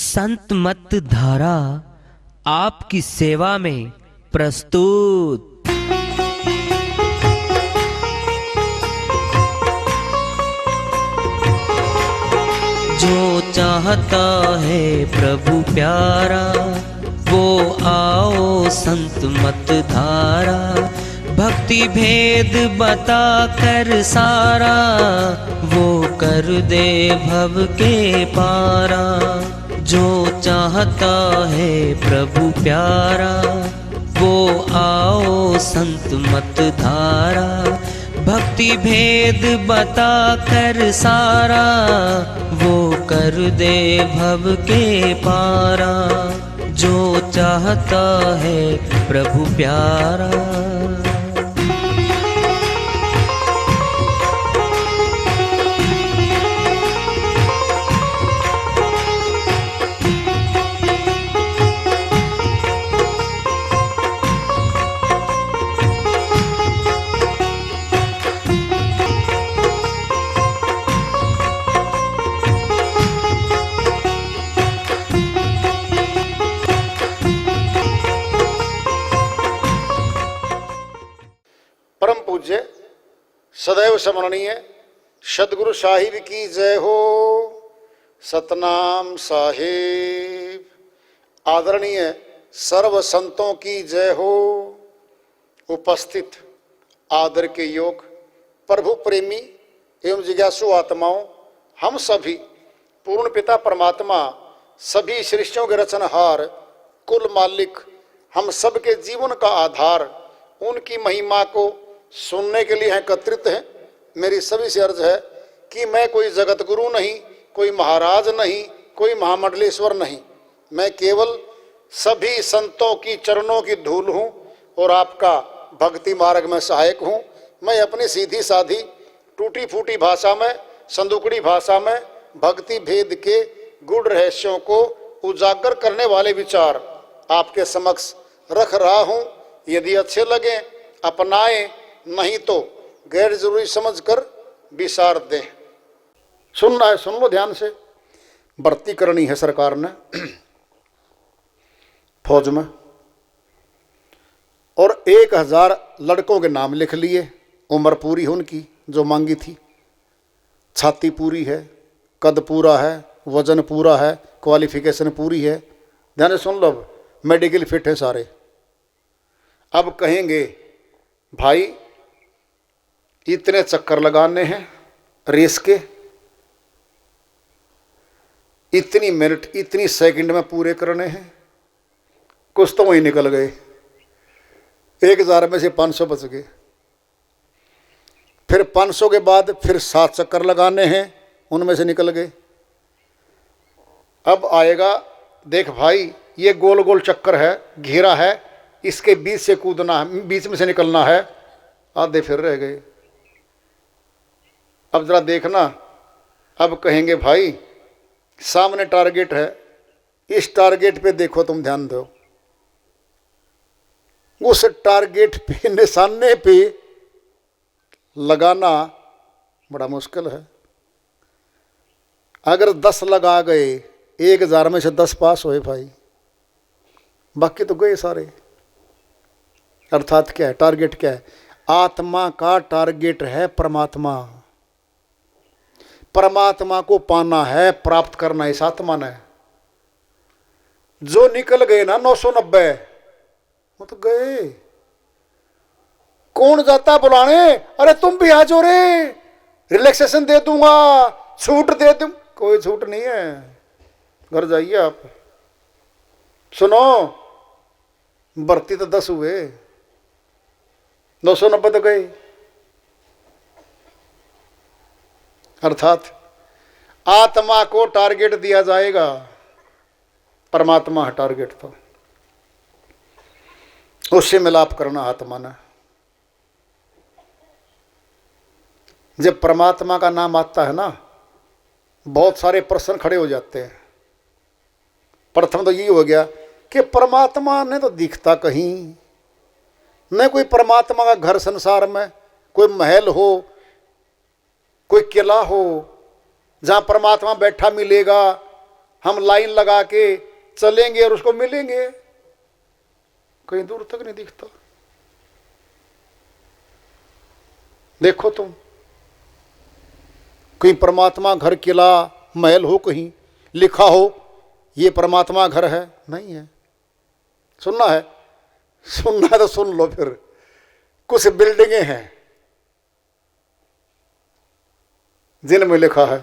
संत मत धारा आपकी सेवा में प्रस्तुत। जो चाहता है प्रभु प्यारा वो आओ संत मत धारा। भक्ति भेद बता कर सारा वो कर दे भव के पारा। जो चाहता है प्रभु प्यारा वो आओ संत मत धारा। भक्ति भेद बता कर सारा वो कर दे भव के पारा। जो चाहता है प्रभु प्यारा। परम पूज्य सदैव स्मरणीय सदगुरु साहिब की जय हो। सतनाम साहिब। आदरणीय सर्व संतों की जय हो। उपस्थित आदर के योग प्रभु प्रेमी एवं जिज्ञासु आत्माओं, हम सभी पूर्ण पिता परमात्मा सभी सृष्टियों के रचनहार कुल मालिक हम सबके जीवन का आधार उनकी महिमा को सुनने के लिए एकत्रित हैं। मेरी सभी से अर्ज है कि मैं कोई जगत गुरु नहीं, कोई महाराज नहीं, कोई महामंडलेश्वर नहीं। मैं केवल सभी संतों की चरणों की धूल हूँ और आपका भक्ति मार्ग में सहायक हूँ। मैं अपनी सीधी साधी टूटी फूटी भाषा में, संदुकड़ी भाषा में भक्ति भेद के गूढ़ रहस्यों को उजागर करने वाले विचार आपके समक्ष रख रहा हूँ। यदि अच्छे लगे अपनाएं, नहीं तो गैर जरूरी समझकर विसार दें। सुनना है सुन लो ध्यान से। भर्ती करनी है सरकार ने फौज में और 1000 लड़कों के नाम लिख लिए। उम्र पूरी है उनकी जो मांगी थी, छाती पूरी है, कद पूरा है, वजन पूरा है, क्वालिफिकेशन पूरी है। ध्यान से सुन लो, मेडिकल फिट है सारे। अब कहेंगे भाई इतने चक्कर लगाने हैं रेस के, इतनी मिनट इतनी सेकंड में पूरे करने हैं। कुछ तो वहीं निकल गए, 1000 में से 500 बच गए। फिर 500 के बाद फिर 7 चक्कर लगाने हैं, उनमें से निकल गए। अब आएगा देख भाई ये गोल गोल चक्कर है, घेरा है, इसके बीच से कूदना है, बीच में से निकलना है। आधे फिर रह गए। अब जरा देखना, अब कहेंगे भाई सामने टारगेट है, इस टारगेट पे देखो, तुम ध्यान दो। उस टारगेट पे निशाने पे लगाना बड़ा मुश्किल है। अगर 10 लगा गए, 1000 में से 10 पास हुए भाई, बाकी तो गए सारे। अर्थात क्या है टारगेट? क्या है? आत्मा का टारगेट है परमात्मा। परमात्मा को पाना है, प्राप्त करना इस आत्मा ने। जो निकल गए ना 990 वो तो गए। कौन जाता बुलाने? अरे तुम भी आ जाओ रे, रिलैक्सेशन दे दूंगा, छूट दे दूं। कोई छूट नहीं है, घर जाइए आप। सुनो, भर्ती तो 10 हुए, 990 तो गए। अर्थात आत्मा को टारगेट दिया जाएगा, परमात्मा है टारगेट, तो उससे मिलाप करना आत्मा ने। जब परमात्मा का नाम आता है ना, बहुत सारे प्रश्न खड़े हो जाते हैं। प्रथम तो ये हो गया कि परमात्मा ने तो दिखता कहीं न। कोई परमात्मा का घर संसार में, कोई महल हो, कोई किला हो जहाँ परमात्मा बैठा मिलेगा, हम लाइन लगा के चलेंगे और उसको मिलेंगे, कहीं दूर तक नहीं दिखता। देखो तुम, कहीं परमात्मा घर, किला, महल हो, कहीं लिखा हो ये परमात्मा घर है? नहीं है। सुनना है? सुनना है तो सुन लो फिर। कुछ बिल्डिंगें हैं जिनमें लिखा है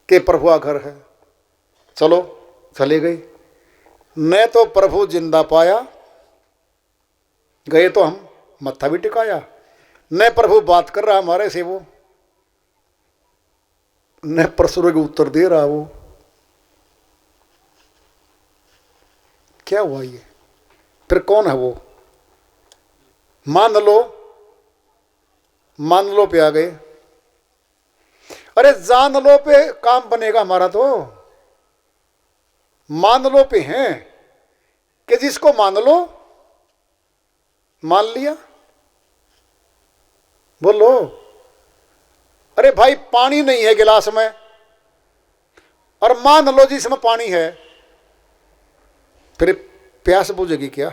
कि प्रभु का घर है। चलो, चले गए, न तो प्रभु जिंदा पाया, गए तो हम मत्था भी टिकाया, न प्रभु बात कर रहा हमारे से वो, न प्रश्न के उत्तर दे रहा वो। क्या हुआ ये? फिर कौन है वो? मान लो पे आ गए। अरे जान लो पे काम बनेगा हमारा तो। मान लो पे हैं कि जिसको मान लो, मान लिया। बोलो, अरे भाई पानी नहीं है गिलास में, और मान लो जिसमें पानी है, फिर प्यास बुझेगी क्या?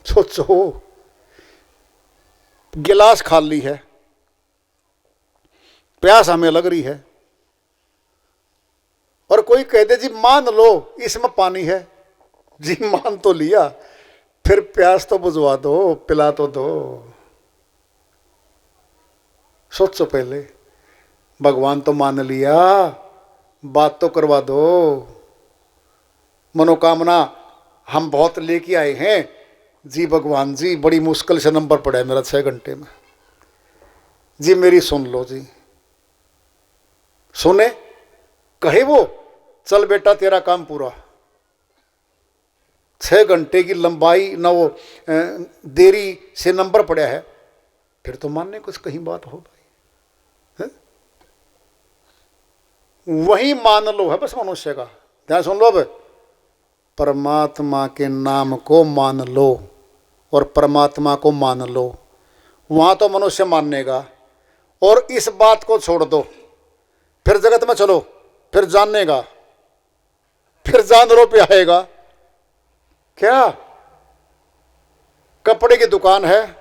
सोचो, गिलास खाली है, प्यास हमें लग रही है, और कोई कह दे जी मान लो इसमें पानी है, जी मान तो लिया, फिर प्यास तो बुझवा दो, पिला तो दो। सोचो पहले, भगवान तो मान लिया, बात तो करवा दो। मनोकामना हम बहुत लेके आए हैं जी, भगवान जी बड़ी मुश्किल से नंबर पड़ा है मेरा 6 घंटे में, जी मेरी सुन लो जी। सुने, कहे वो चल बेटा तेरा काम पूरा। 6 घंटे की लंबाई ना वो देरी से नंबर पड़ा है, फिर तो मानने कुछ कहीं बात हो भाई है? वही मान लो है बस मनुष्य का। ध्यान सुन लो, अब परमात्मा के नाम को मान लो और परमात्मा को मान लो, वहां तो मनुष्य मानेगा। और इस बात को छोड़ दो, फिर जगत में चलो, फिर जानेगा, फिर जानवरों पे आएगा। क्या? कपड़े की दुकान है,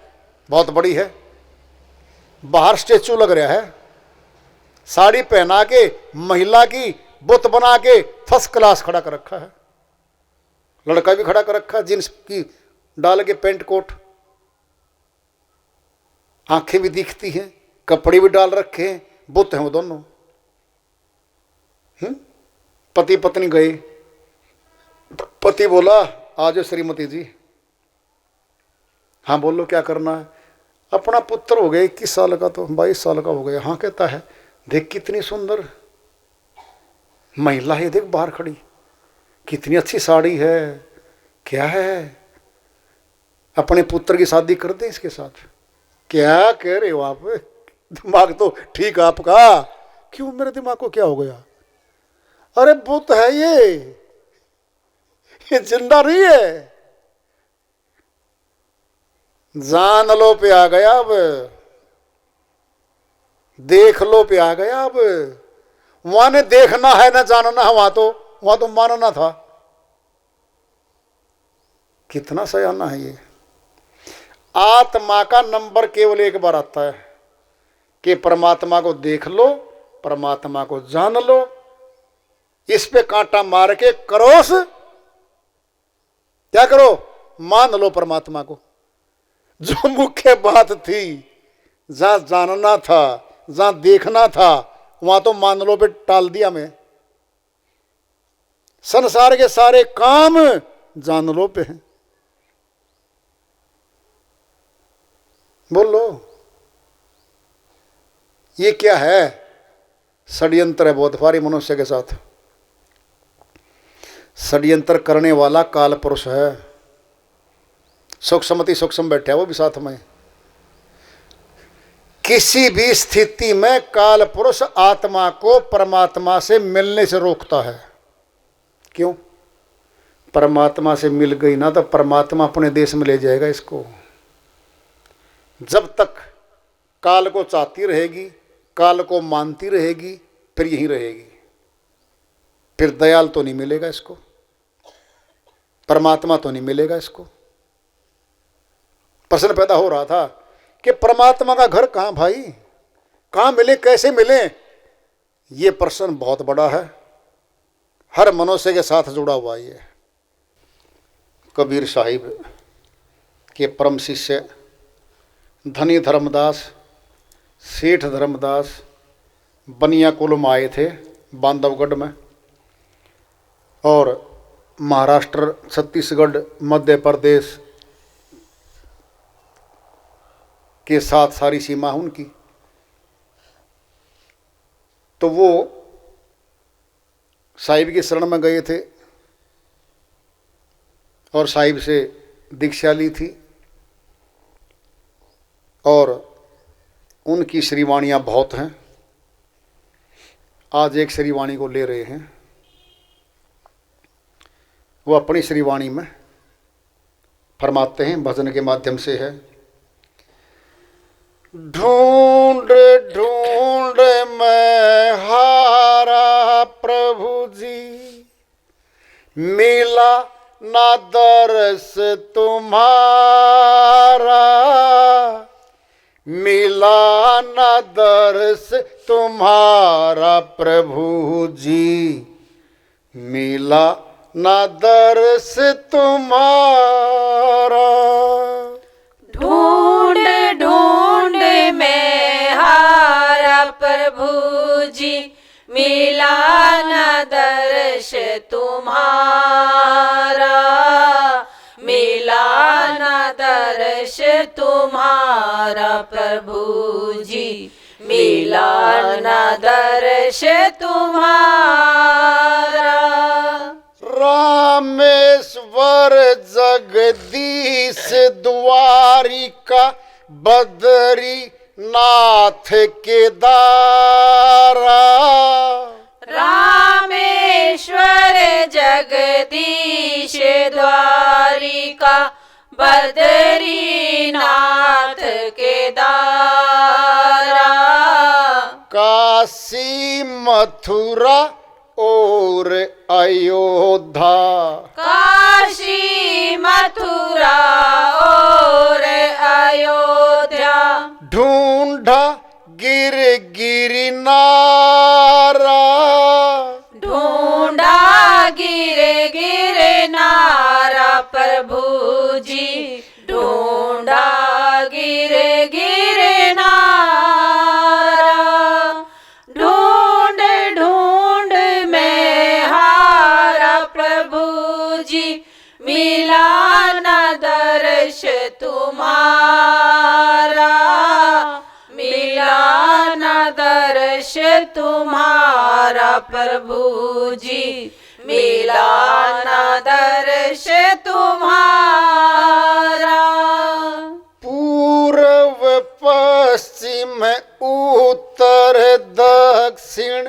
बहुत बड़ी है, बाहर स्टेचू लग रहा है, साड़ी पहना के महिला की बुत बना के फर्स्ट क्लास खड़ा कर रखा है, लड़का भी खड़ा कर रखा है, जींस की डाल के पेंट कोट, आंखें भी दिखती हैं, कपड़े भी डाल रखे हैं, बुत हैं वो दोनों। पति पत्नी गए, पति बोला आज श्रीमती जी। हाँ बोलो क्या करना है? अपना पुत्र हो गया 21 साल का, तो 22 साल का हो गया। हाँ कहता है, देख कितनी सुंदर महिला है, देख बाहर खड़ी, कितनी अच्छी साड़ी है, क्या है, अपने पुत्र की शादी कर दे इसके साथ। क्या कह रहे हो आप? दिमाग तो ठीक आपका। क्यों, मेरे दिमाग को क्या हो गया? अरे बुत है ये जिंदा नहीं है। जान लो पे आ गया, अब देख लो पे आ गया। अब वहां ने देखना है ना जानना है, वहां तो मानना था। कितना सयाना है ये। आत्मा का नंबर केवल एक बार आता है कि परमात्मा को देख लो, परमात्मा को जान लो, इस पे कांटा मार के करोस क्या करो, मान लो परमात्मा को। जो मुख्य बात थी, जहां जानना था, जहां देखना था, वहां तो मान लो पे टाल दिया मैं। संसार के सारे काम जान लो पे हैं। बोलो, ये क्या है? षड्यंत्र है बहुत भारी मनुष्य के साथ। षड्यंत्र करने वाला काल पुरुष है। सूक्ष्मति सूक्ष्म बैठा है वो भी साथ में। किसी भी स्थिति में काल पुरुष आत्मा को परमात्मा से मिलने से रोकता है। क्यों? परमात्मा से मिल गई ना तो परमात्मा अपने देश में ले जाएगा इसको। जब तक काल को चाहती रहेगी, काल को मानती रहेगी, फिर यहीं रहेगी, फिर दयाल तो नहीं मिलेगा इसको, परमात्मा तो नहीं मिलेगा इसको। प्रश्न पैदा हो रहा था कि परमात्मा का घर कहाँ भाई, कहाँ मिले, कैसे मिले? ये प्रश्न बहुत बड़ा है, हर मनुष्य के साथ जुड़ा हुआ ये। कबीर साहिब के परम शिष्य धनी धर्मदास, सेठ धर्मदास बनिया कुल में आए थे बांधवगढ़ में, और महाराष्ट्र, छत्तीसगढ़, मध्य प्रदेश के साथ सारी सीमा है उनकी। तो वो साहिब की शरण में गए थे और साहिब से दीक्षा ली थी, और उनकी श्रीवाणियाँ बहुत हैं। आज एक श्रीवाणी को ले रहे हैं, वो अपनी श्रीवाणी में फरमाते हैं, भजन के माध्यम से है। ढूंढ ढूंढ मैं हारा प्रभु जी, मिला ना दर्श तुम्हारा, मिला ना दर्श तुम्हारा प्रभु जी, मिला ना दर्श तुम्हारा। ढूंढ ढूंढ मैं हारा प्रभु जी, मिला न दर्श तुम्हारा, मिला न दर्श तुम्हारा प्रभु जी, मिला न दर्श तुम्हारा। रामेश्वर जगदीश द्वारिका बद्री नाथ केदारा, रामेश्वर जगदीश द्वारिका बद्रीनाथ केदारा, काशी मथुरा और अयोध्या, काशी मथुरा और अयोध्या, ढूंढा गिर गिरनारा, ढूंढा गिर गिर नारा प्रभु जी, ढूंढा गिर गिर नारा। ढूंढ ढूंढ मैं हारा प्रभु जी, मिला न दर्श तुम्हारा, मिला न दर्श तुम्हारा प्रभु जी, मिला न दर्श तुम्हारा। पूर्व पश्चिम उत्तर दक्षिण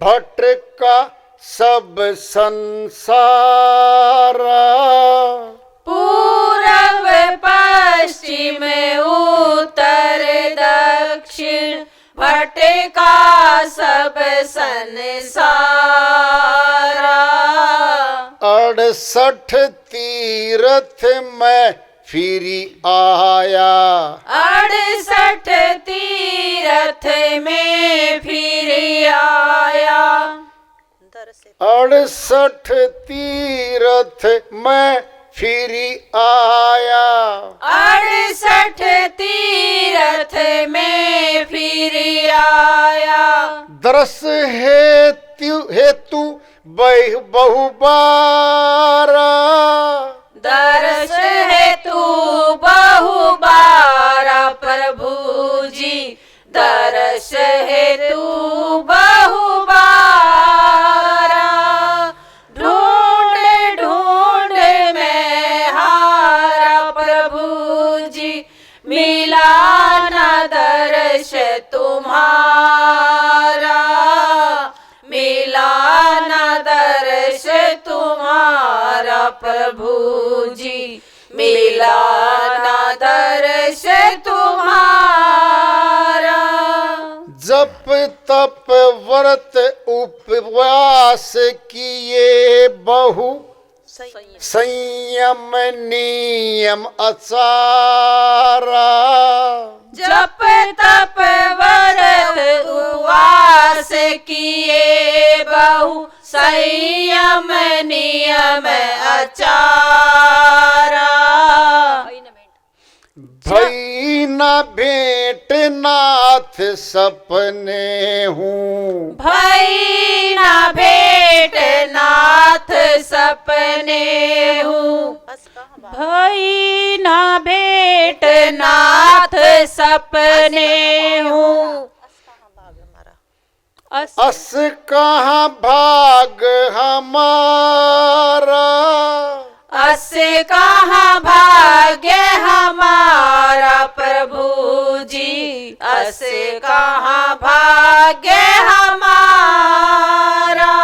भटका सब संसारा, पूरब पश्चिम उत्तर दक्षिण भटका सब संसारा, 68 तीर्थ में फिरी आया, 68 तीर्थ में फिर आया, 68 तीर्थ में फिरी आया, 68 तीर्थ में फिर आया, दर्श हेतु बहुबारा, दर्श हेतु बहुबारा प्रभु जी, दर्श हेतु बहुबारा। ढूंढ ढूंढ मैं हारा प्रभु जी, मिला न दर्श तुम्हारा, मिला न दर्श तुम्हारा प्रभु जी, मिला न दर्श तुम्हारा। जप तप व्रत उपवास किए बहु संयम नियम आचारा। जप तप व्रत उपवास किए बहु संयम नियम आचारा। भई न भेंट नाथ सपने हूँ, भई न भेंट नाथ सपने हूँ, भई न भेंट नाथ सपने हूँ। अस कहाँ भाग हमारा, अस कहाँ भाग्य हमारा प्रभु जी, अस कहाँ भाग्य हमारा।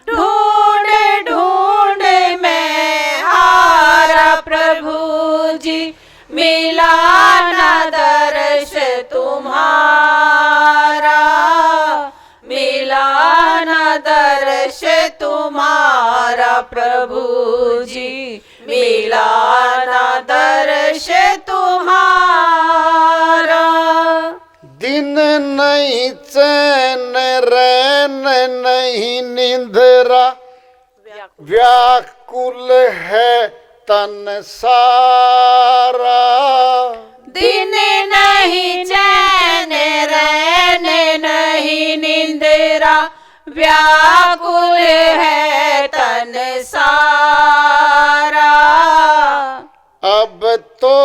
ढूंढ ढूंढ में हारा प्रभु जी, मिला न दर्श तुम्हारा, मिला न दर्श तुम्हारा प्रभु जी, मिला न दर्श तुम्हारा। दिन नहीं चैन रैन नहीं निंद्रा, व्याकुल है तन सारा। दिन नहीं चैन रैन नहीं निंद्रा, व्याकुल है तन सारा। अब तो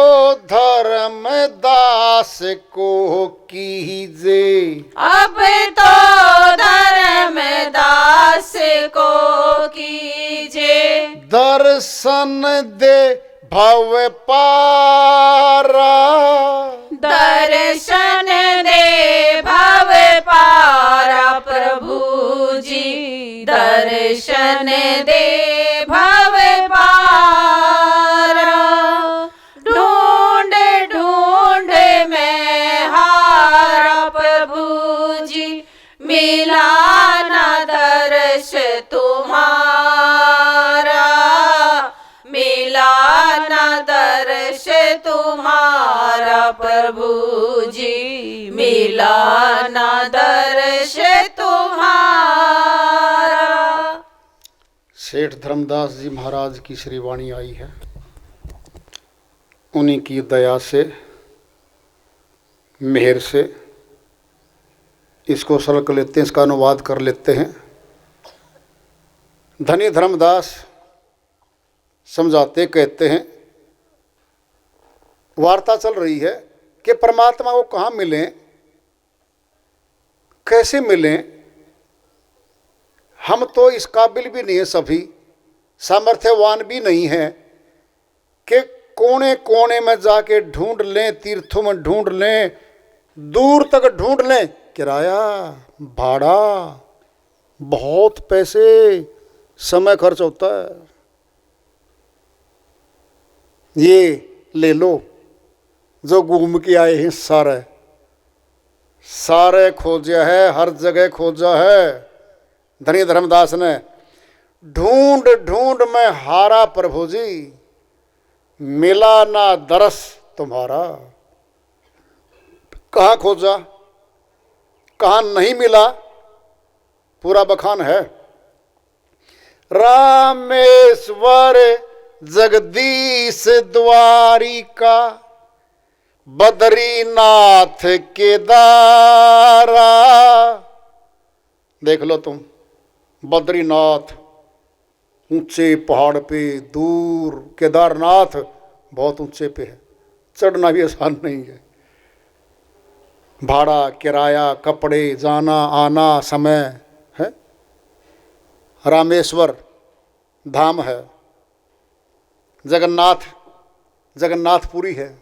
धर्मदास को कीजे, अब तो धर्मदास को कीजे, दर्शन दे भव पारा। दर्शन दे भव पारा प्रभु जी, दर्शन दे भव पारा। ढूंढ ढूंढ में हारा प्रभु जी, मिला न दर्श तुम्हारा, मिला न दर्श तुम्हारा प्रभु जी, मिला न दर्श तुम्हारा। सेठ धर्मदास जी महाराज की श्री वाणी आई है, उन्हीं की दया से मेहर से इसको सरल कर लेते हैं, इसका अनुवाद कर लेते हैं। धनी धर्मदास समझाते कहते हैं, वार्ता चल रही है कि परमात्मा को कहाँ मिलें, कैसे मिलें। हम तो इस काबिल भी नहीं है, सभी सामर्थ्यवान भी नहीं है कि कोने कोने में जाके ढूंढ लें, तीर्थों में ढूंढ लें, दूर तक ढूंढ लें। किराया, भाड़ा, बहुत पैसे, समय खर्च होता है। ये ले लो जो घूम के आए हैं, सारे खोजा है, हर जगह खोजा है। धनी धर्मदास ने ढूंढ ढूंढ में हारा प्रभु जी, मिला ना दरस तुम्हारा। कहाँ खोजा, कहाँ नहीं मिला, पूरा बखान है। रामेश्वर जगदीश द्वारिका, बद्रीनाथ केदारा। देख लो तुम, बद्रीनाथ ऊंचे पहाड़ पे दूर, केदारनाथ बहुत ऊंचे पे है, चढ़ना भी आसान नहीं है। भाड़ा, किराया, कपड़े, जाना आना, समय है। रामेश्वर धाम है, जगन्नाथपुरी है,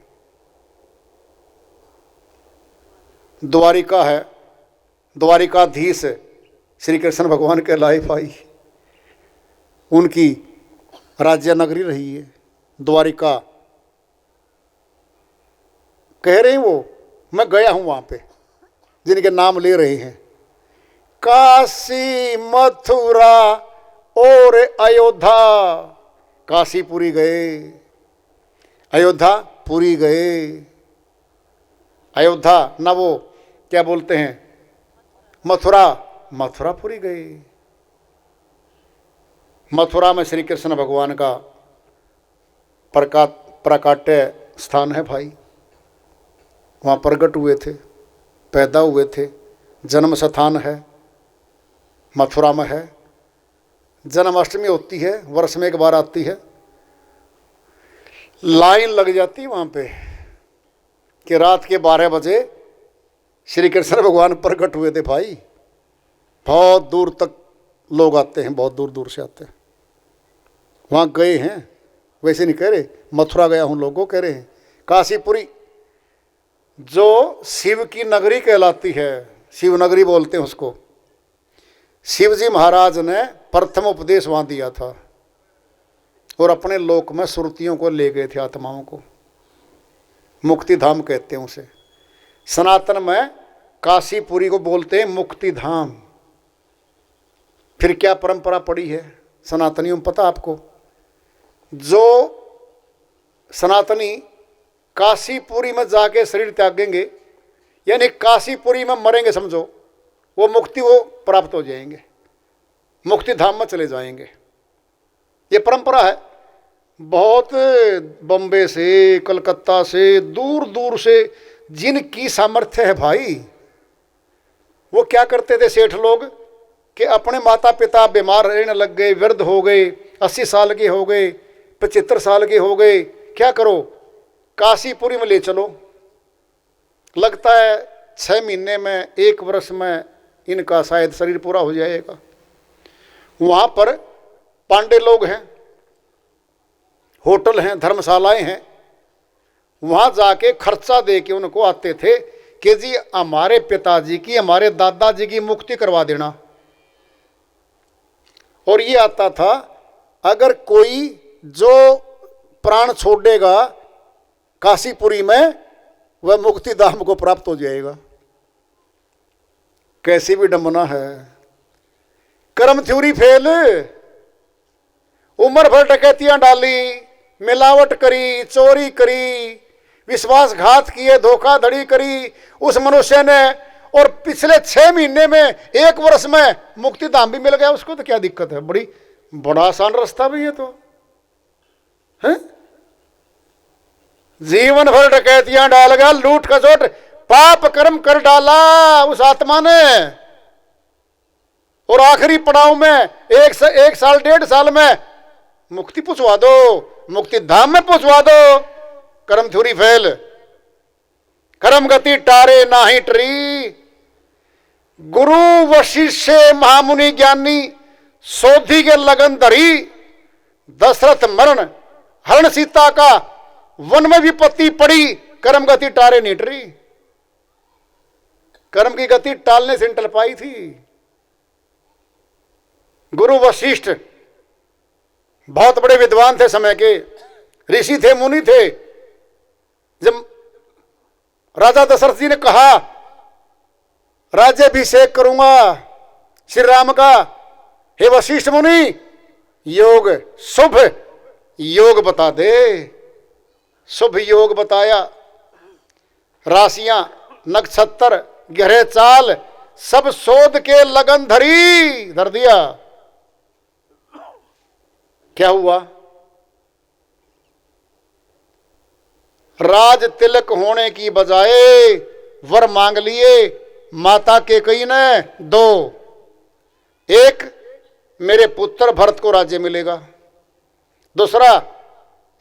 द्वारिका है, द्वारिकाधीश श्री कृष्ण भगवान के लाइफ आई, उनकी राज्य नगरी रही है द्वारिका। कह रहे हैं वो, मैं गया हूँ वहाँ पे, जिनके नाम ले रहे हैं, काशी मथुरा और अयोध्या। काशी पुरी गए, अयोध्या पुरी गए। अयोध्या ना वो क्या बोलते हैं मथुरा, मथुरा पुरी गए। मथुरा में श्री कृष्ण भगवान का प्राकट्य स्थान है भाई। वहाँ प्रकट हुए थे, पैदा हुए थे, जन्म स्थान है, मथुरा में है। जन्माष्टमी होती है, वर्ष में एक बार आती है। लाइन लग जाती है वहाँ पे कि रात के 12 बजे श्री कृष्ण भगवान प्रकट हुए थे भाई। बहुत दूर तक लोग आते हैं, बहुत दूर दूर से आते हैं। वहाँ गए हैं, वैसे नहीं कह रहे मथुरा गया हूँ लोगों, कह रहे हैं काशीपुरी जो शिव की नगरी कहलाती है, शिव नगरी बोलते हैं उसको। शिवजी महाराज ने प्रथम उपदेश वहाँ दिया था और अपने लोक में सुरतियों को ले गए थे, आत्माओं को। मुक्ति धाम कहते हैं उसे। सनातन में काशीपुरी को बोलते हैं मुक्ति धाम। फिर क्या परंपरा पड़ी है सनातनियों में पता आपको? जो सनातनी काशीपुरी में जाके शरीर त्यागेंगे, यानी काशीपुरी में मरेंगे समझो, वो मुक्ति वो प्राप्त हो जाएंगे, मुक्ति धाम में चले जाएंगे। ये परंपरा है। बहुत बम्बे से, कलकत्ता से, दूर दूर से जिनकी सामर्थ्य है भाई, वो क्या करते थे सेठ लोग कि अपने माता पिता बीमार रहने लग गए, वृद्ध हो गए, 80 साल के हो गए, 75 साल के हो गए, क्या करो काशीपुरी में ले चलो। लगता है 6 महीने में, 1 वर्ष में इनका शायद शरीर पूरा हो जाएगा। वहाँ पर पांडे लोग हैं, होटल हैं, धर्मशालाएं हैं। वहाँ जाके खर्चा दे के उनको आते थे कि जी हमारे पिताजी की, हमारे दादाजी की मुक्ति करवा देना। और ये आता था अगर कोई जो प्राण छोड़ेगा काशीपुरी में, वह मुक्ति धाम को प्राप्त हो जाएगा। कैसी भी डमना है। कर्म थ्योरी फेल, उम्र भर डकैतियां डाली, मिलावट करी, चोरी करी, विश्वासघात किए, धोखाधड़ी करी उस मनुष्य ने, और पिछले 6 महीने में, 1 वर्ष में मुक्ति धाम भी मिल गया उसको, तो क्या दिक्कत है? बड़ा आसान रास्ता भी है तो है। जीवन भर डकैतियां डाल गया, लूट खसोट पाप कर्म कर डाला उस आत्मा ने, और आखिरी पड़ाव में 1 साल 1.5 साल में मुक्ति पहुंचवा दो, मुक्ति धाम में पहुंचवा दो। कर्म थ्योरी फेल। कर्म गति टारे नाही टरी। गुरु वशिष्ठ महामुनि ज्ञानी सोधी के लगन धरी। दशरथ मरण हरण सीता का, वन में विपत्ति पड़ी, कर्म गति टारे नहीं टरी। कर्म की गति टालने से टल पाई थी। गुरु वशिष्ठ बहुत बड़े विद्वान थे, समय के ऋषि थे, मुनि थे। जब राजा दशरथ जी ने कहा राज्याभिषेक करूंगा श्री राम का, हे वशिष्ठ मुनि योग शुभ योग बता दे। शुभ योग बताया, राशियां, नक्षत्र, गहरे चाल सब शोध के लगन धर दिया। क्या हुआ? राज तिलक होने की बजाय वर मांग लिए माता के कई ने 2। एक, मेरे पुत्र भरत को राज्य मिलेगा। दूसरा,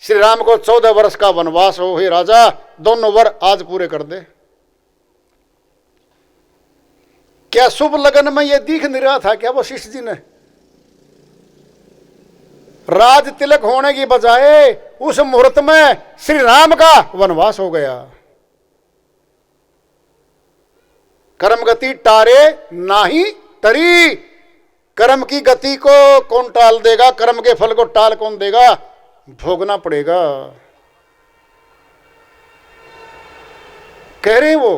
श्री राम को 14 वर्ष का वनवास हो। हे राजा, दोनों वर आज पूरे कर दे। क्या शुभ लगन में यह दिख नहीं रहा था क्या वशिष्ठ जी ने? राज तिलक होने की बजाय उस मुहूर्त में श्री राम का वनवास हो गया। कर्म गति टारे नाही टरी। कर्म की गति को कौन टाल देगा? कर्म के फल को टाल कौन देगा? भोगना पड़ेगा। कह रहे हैं वो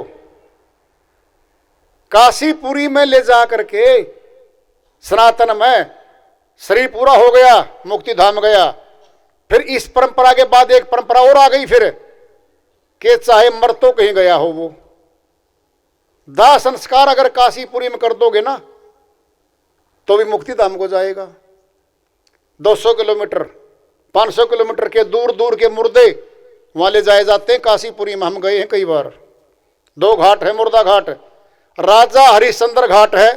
काशीपुरी में ले जा करके सनातन में शरीर पूरा हो गया, मुक्ति धाम गया। फिर इस परंपरा के बाद एक परंपरा और आ गई फिर कि चाहे मर तो कहीं गया हो, वो दाह संस्कार अगर काशीपुरी में कर दोगे ना तो भी मुक्ति धाम को जाएगा। 200 किलोमीटर 500 किलोमीटर के दूर दूर के मुर्दे वहां ले जाए जाते हैं। काशीपुरी में हम गए हैं कई बार। 2 घाट है, मुर्दा घाट, राजा हरिश्चंद्र घाट है,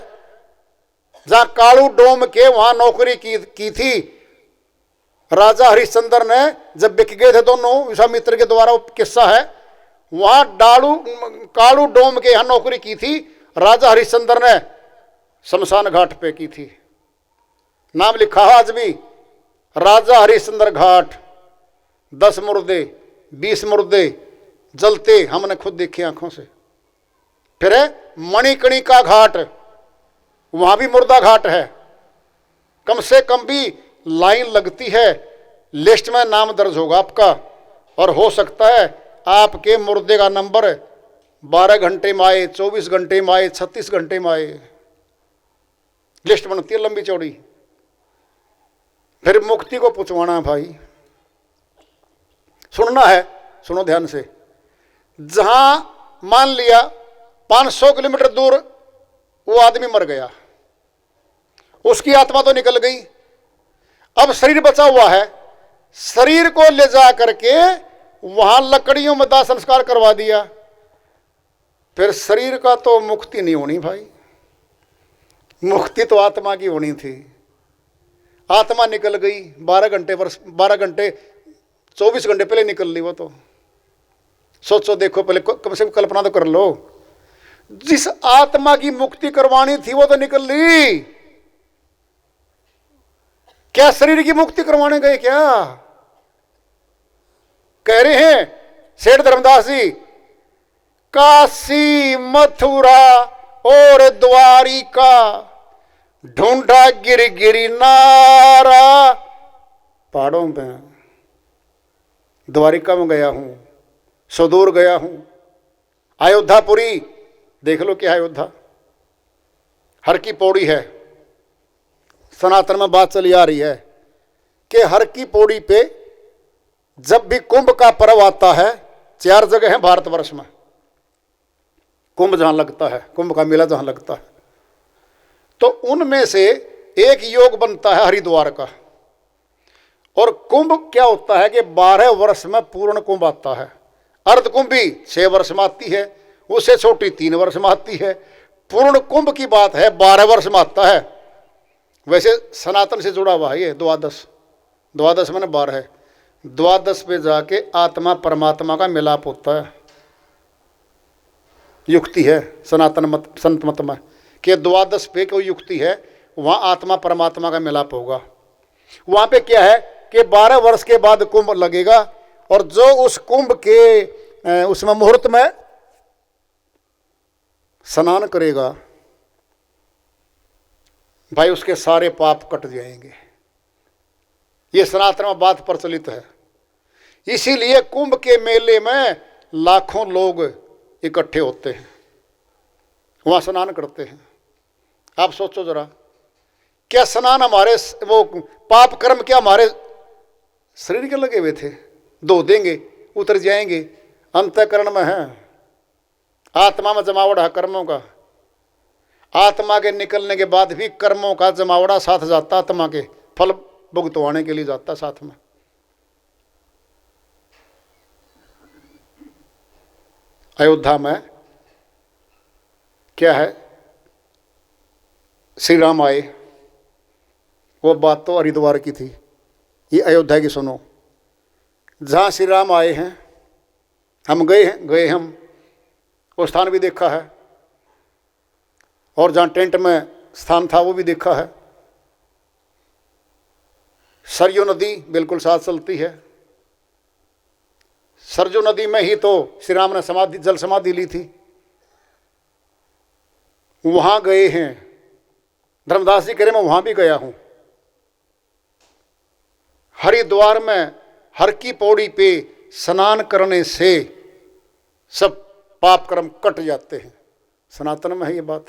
जहां कालू डोम के वहां नौकरी की थी राजा हरिश्चंद्र ने। जब बिक गए थे दोनों, विश्वामित्र के द्वारा किस्सा है। वहां कालू डोम के यहां नौकरी की थी राजा हरिश्चंद्र ने, शमशान घाट पे की थी। नाम लिखा है आज भी, राजा हरिश्चंद्र घाट। 10 मुर्दे 20 मुर्दे जलते हमने खुद देखे आंखों से। फिर है मणिकर्णिका घाट, वहां भी मुर्दा घाट है। कम से कम भी लाइन लगती है, लिस्ट में नाम दर्ज होगा आपका, और हो सकता है आपके मुर्दे का नंबर 12 घंटे में आए, 24 घंटे में आए, 36 घंटे में आए। लिस्ट बनती है लंबी चौड़ी। फिर मुक्ति को पुछवाना भाई, सुनना है, सुनो ध्यान से। जहां मान लिया 500 किलोमीटर दूर वो आदमी मर गया, उसकी आत्मा तो निकल गई, अब शरीर बचा हुआ है। शरीर को ले जा करके वहां लकड़ियों में दाह संस्कार करवा दिया। फिर शरीर का तो मुक्ति नहीं होनी भाई, मुक्ति तो आत्मा की होनी थी। आत्मा निकल गई 12 घंटे 24 घंटे पहले निकल ली वो तो। सोचो, देखो, पहले कम से कम कल्पना तो कर लो। जिस आत्मा की मुक्ति करवानी थी वो तो निकल ली, क्या शरीर की मुक्ति करवाने गए क्या? कह रहे हैं सेठ धर्मदास जी, काशी मथुरा और द्वारिका ढूंढा गिर गिरी नारा। पहाड़ों में द्वारिका में गया हूं, सुदूर गया हूं, अयोध्यापुरी देख लो क्या अयोध्या। हर की पौड़ी है, सनातन में बात चली आ रही है कि हर की पौड़ी पे जब भी कुंभ का पर्व आता है, 4 जगह है भारतवर्ष में कुंभ जहां लगता है, कुंभ का मेला जहां लगता है, तो उनमें से एक योग बनता है हरिद्वार का। और कुंभ क्या होता है कि 12 वर्ष में पूर्ण कुंभ आता है। अर्ध कुंभ भी 6 वर्ष में आती है, उससे छोटी 3 वर्ष में आती है। पूर्ण कुंभ की बात है 12 वर्ष में आता है। वैसे सनातन से जुड़ा हुआ है ये द्वादश मैंने 12 है। द्वादश पे जाके आत्मा परमात्मा का मिलाप होता है। युक्ति है सनातन मत, संत मत में कि द्वादश पे कोई युक्ति है, वहां आत्मा परमात्मा का मिलाप होगा। वहां पे क्या है कि 12 वर्ष के बाद कुंभ लगेगा, और जो उस कुंभ के उसमें मुहूर्त में स्नान करेगा भाई, उसके सारे पाप कट जाएंगे। ये सनातन में बात प्रचलित है। इसीलिए कुंभ के मेले में लाखों लोग इकट्ठे होते हैं, वहां स्नान करते हैं। आप सोचो जरा, क्या स्नान हमारे वो पाप कर्म क्या हमारे शरीर के लगे हुए थे? धो देंगे, उतर जाएंगे, अंतःकरण में है, आत्मा में जमावड़ा है कर्मों का। आत्मा के निकलने के बाद भी कर्मों का जमावड़ा साथ जाता, आत्मा के फल भुगतवाने के लिए जाता साथ में। अयोध्या में क्या है, श्री राम आए, वो बात तो हरिद्वार की थी, ये अयोध्या की सुनो। जहाँ श्री राम आए हैं, हम गए हम वो स्थान भी देखा है, और जहाँ टेंट में स्थान था वो भी देखा है। सरयू नदी बिल्कुल साथ चलती है। सरयू नदी में ही तो श्री राम ने जल समाधि ली थी। वहां गए हैं, धर्मदास जी कह रहे मैं वहां भी गया हूं। हरिद्वार में हर की पौड़ी पे स्नान करने से सब पाप कर्म कट जाते हैं, सनातन में है ये बात।